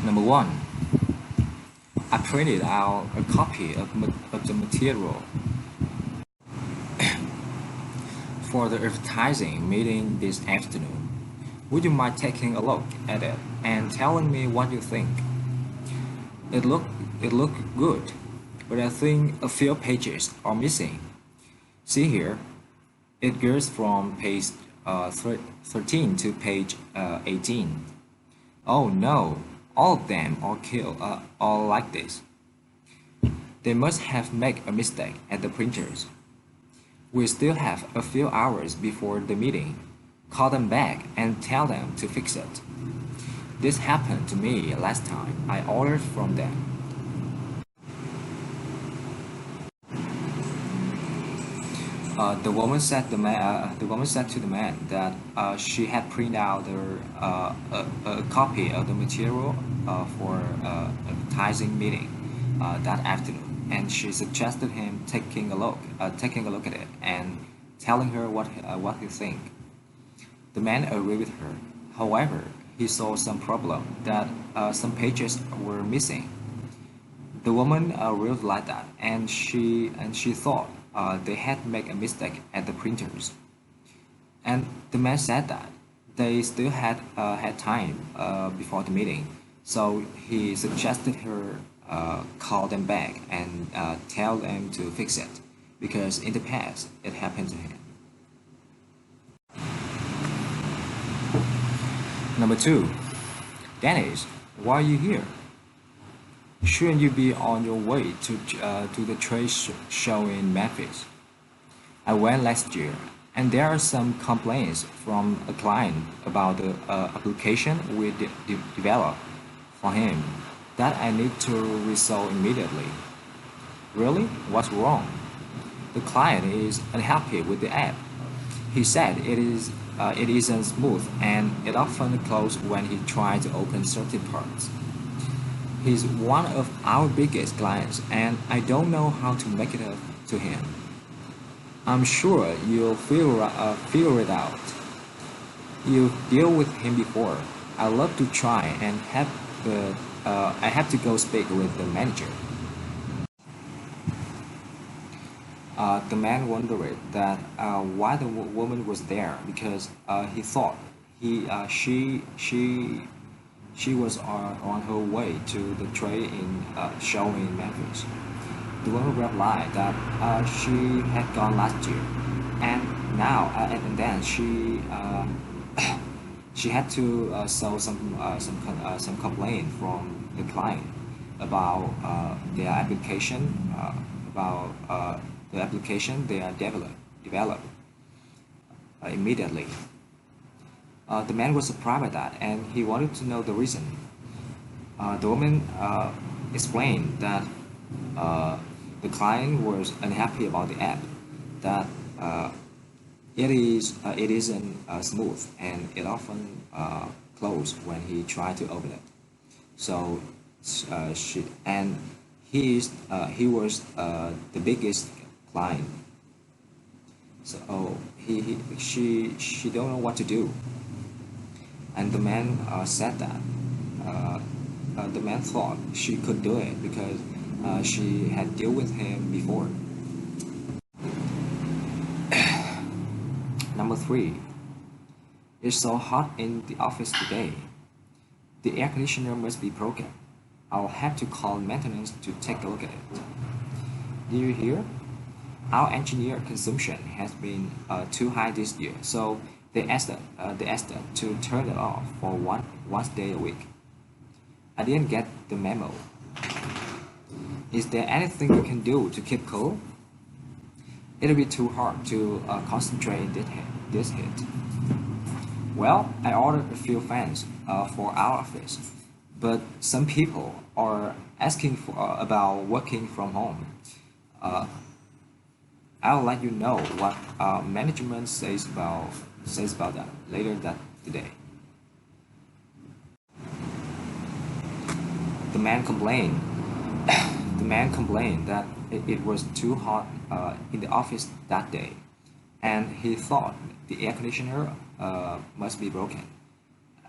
Number one, I printed out a copy of the material for the advertising meeting this afternoon. Would you mind taking a look at it and telling me what you think? It looked good, but I think a few pages are missing. See here, it goes from page 13 to page 18. Oh no, all of them are all like this. They must have made a mistake at the printers. We still have a few hours before the meeting. Call them back and tell them to fix it. This happened to me last time I ordered from them. The woman said to the man that she had printed out a copy of the material for advertising meeting that afternoon, and she suggested him taking a look at it and telling her what he think. The man agreed with her. However, he saw some problem that some pages were missing. The woman realized that, and she thought they had made a mistake at the printers. And the man said that they still had time before the meeting, so he suggested her call them back and tell them to fix it, because in the past it happened to him. Number two, Dennis, why are you here? Shouldn't you be on your way to the trade show in Memphis? I went last year, and there are some complaints from a client about the application we developed for him that I need to resolve immediately. Really? What's wrong? The client is unhappy with the app. He said it isn't smooth and it often closes when he tries to open certain parts. He's one of our biggest clients, and I don't know how to make it up to him. I'm sure you'll figure it out. You've dealt with him before. I'd love to try and I have to go speak with the manager. The man wondered that why the woman was there, because he thought she was on her way to the trade show in Memphis. The woman replied that she had gone last year, and then she had to solve some complaint from the client about their application the application they are developed immediately. The man was surprised by that, and he wanted to know the reason. The woman explained that the client was unhappy about the app, that it isn't smooth and it often closes when he tried to open it. So he was the biggest client. So she don't know what to do. And the man said that the man thought she could do it because she had dealt with him before. Number three, it's so hot in the office today. The air conditioner must be broken. I'll have to call maintenance to take a look at it. Do you hear? Our engineer consumption has been too high this year, so they asked us to turn it off for one day a week. I didn't get the memo. Is there anything you can do to keep cool? It'll be too hard to concentrate in this heat. Well, I ordered a few fans for our office, but some people are asking about working from home. I'll let you know what management says about that later today. The man complained. The man complained that it was too hot in the office that day, and he thought the air conditioner must be broken.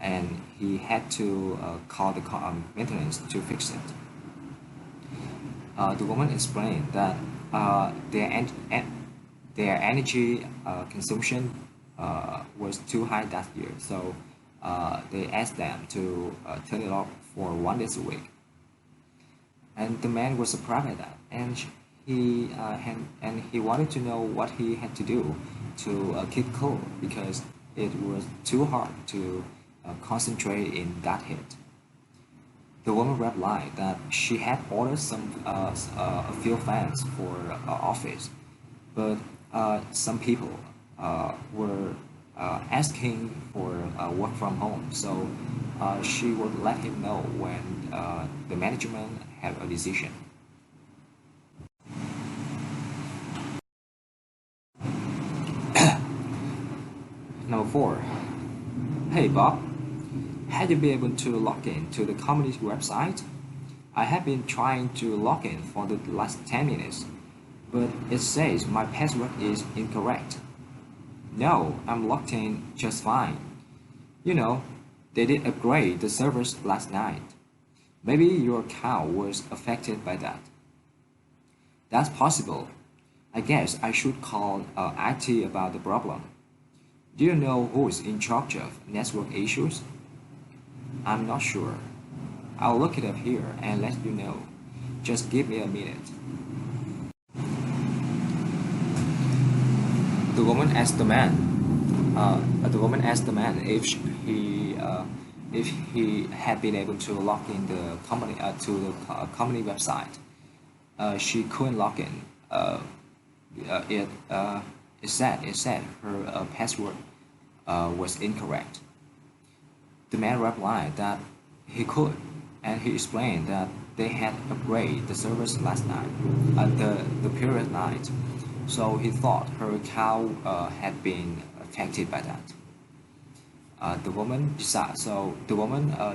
and he had to call the maintenance to fix it. The woman explained that their energy consumption was too high that year, so they asked them to turn it off for 1 day a week. And the man was surprised at that, and he wanted to know what he had to do to keep cool because it was too hard to concentrate in that heat. The woman replied that she had ordered a few fans for office, but some people were asking for work from home, so she would let him know when the management had a decision. Number 4. Hey Bob, have you been able to log in to the company's website? I have been trying to log in for the last 10 minutes, but it says my password is incorrect. No, I'm logged in just fine. You know, they did upgrade the servers last night. Maybe your account was affected by that. That's possible. I guess I should call IT about the problem. Do you know who's in charge of network issues? I'm not sure. I'll look it up here and let you know. Just give me a minute. The woman asked the man. The woman asked the man if he had been able to log in the company to the company website. She couldn't log in. It said her password was incorrect. The man replied that he could, and he explained that they had upgraded the servers last night, the previous night, so he thought her account had been affected by that. The woman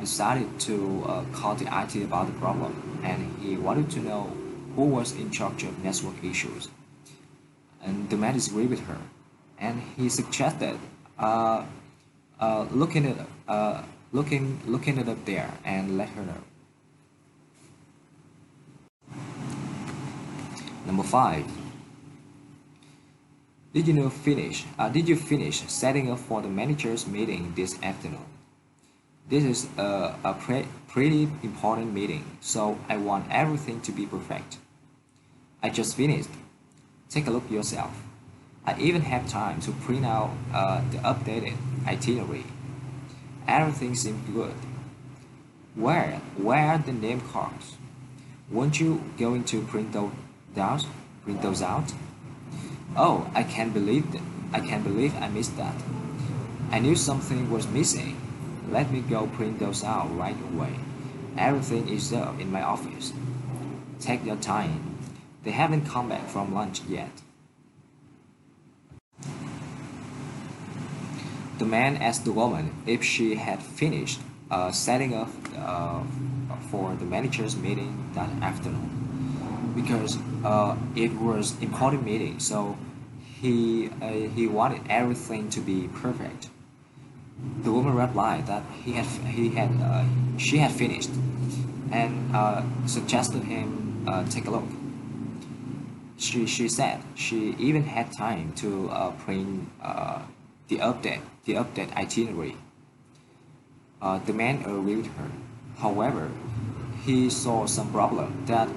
decided to call the IT about the problem, and he wanted to know who was in charge of network issues. And the man disagreed with her, and he suggested looking it up there and let her know. Number 5. Did you finish setting up for the managers meeting this afternoon? This is a pretty important meeting, so I want everything to be perfect. I just finished. Take a look yourself. I even have time to print out the updated itinerary. Everything seems good. Where are the name cards? Weren't you going to print those out? Oh, I can't believe I missed that. I knew something was missing. Let me go print those out right away. Everything is up in my office. Take your time. They haven't come back from lunch yet. The man asked the woman if she had finished setting up for the managers meeting that afternoon because it was important meeting, so he wanted everything to be perfect. The woman replied that she had finished and suggested him take a look. She said she even had time to print the update itinerary. The man agreed with her. However, he saw some problem that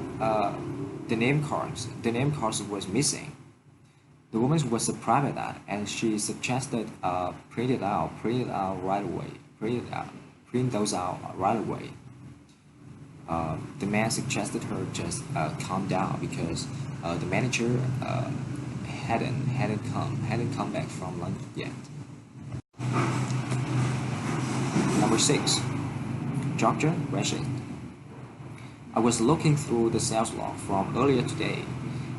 the name cards was missing. The woman was surprised at that, and she suggested print those out right away. The man suggested her just calm down because the manager hadn't come back from lunch yet. Number 6. Georgia Racing. I was looking through the sales log from earlier today,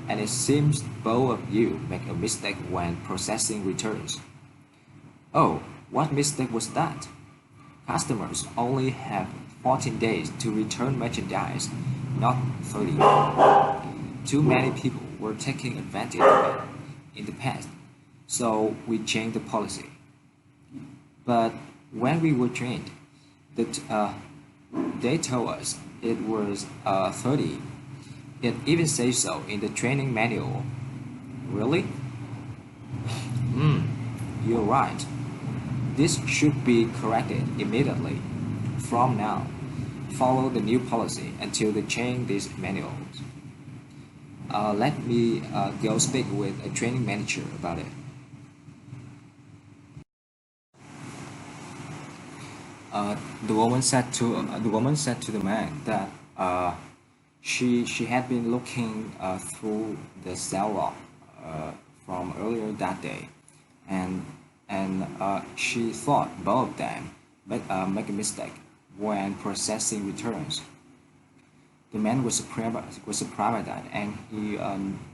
and it seems both of you make a mistake when processing returns. Oh, what mistake was that? Customers only have 14 days to return merchandise, not 30. Too many people were taking advantage of it in the past, so we changed the policy. But When we were trained, that they told us it was 30. It even says so in the training manual. Really? Hmm, you're right. This should be corrected immediately. From now, follow the new policy until they change these manuals. Let me go speak with a training manager about it. Uh, the woman said to the man that she had been looking through the cell log from earlier that day, and she thought both of them make a mistake when processing returns. The man was surprised by that, and he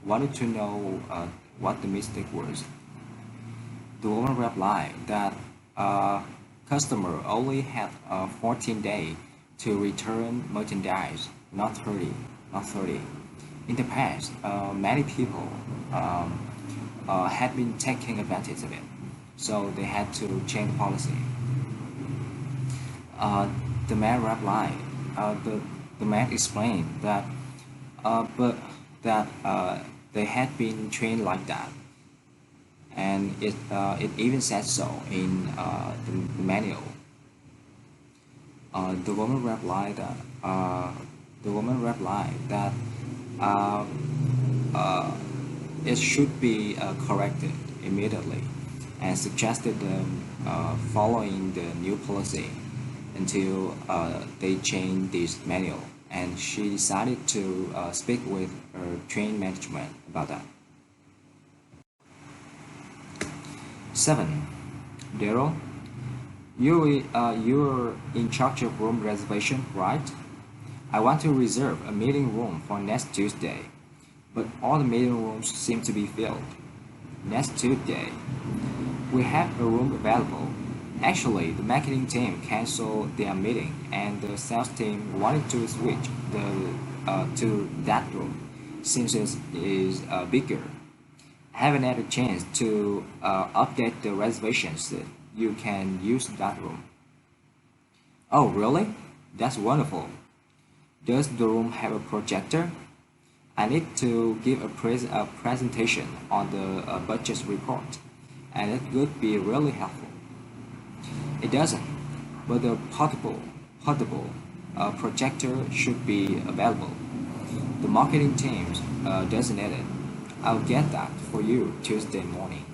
wanted to know what the mistake was. The woman replied that customer only had 14 days to return merchandise, not 30, not 30. In the past, many people had been taking advantage of it, so they had to change the policy. Uh, the man replied, the man explained that, but that they had been trained like that, and it even said so in the manual. The woman replied that uh, uh, it should be corrected immediately, and suggested following the new policy until they change this manual. And she decided to speak with her train management about that. 7. Daryl, you're in charge of room reservation, right? I want to reserve a meeting room for next Tuesday, but all the meeting rooms seem to be filled. Next Tuesday, we have a room available. Actually, the marketing team canceled their meeting, and the sales team wanted to switch to that room since it is bigger. I haven't had a chance to update the reservations. You can use that room. Oh, really? That's wonderful. Does the room have a projector? I need to give a presentation on the budget report, and it would be really helpful. It doesn't, but the portable projector should be available. The marketing team doesn't need it. I'll get that for you Tuesday morning.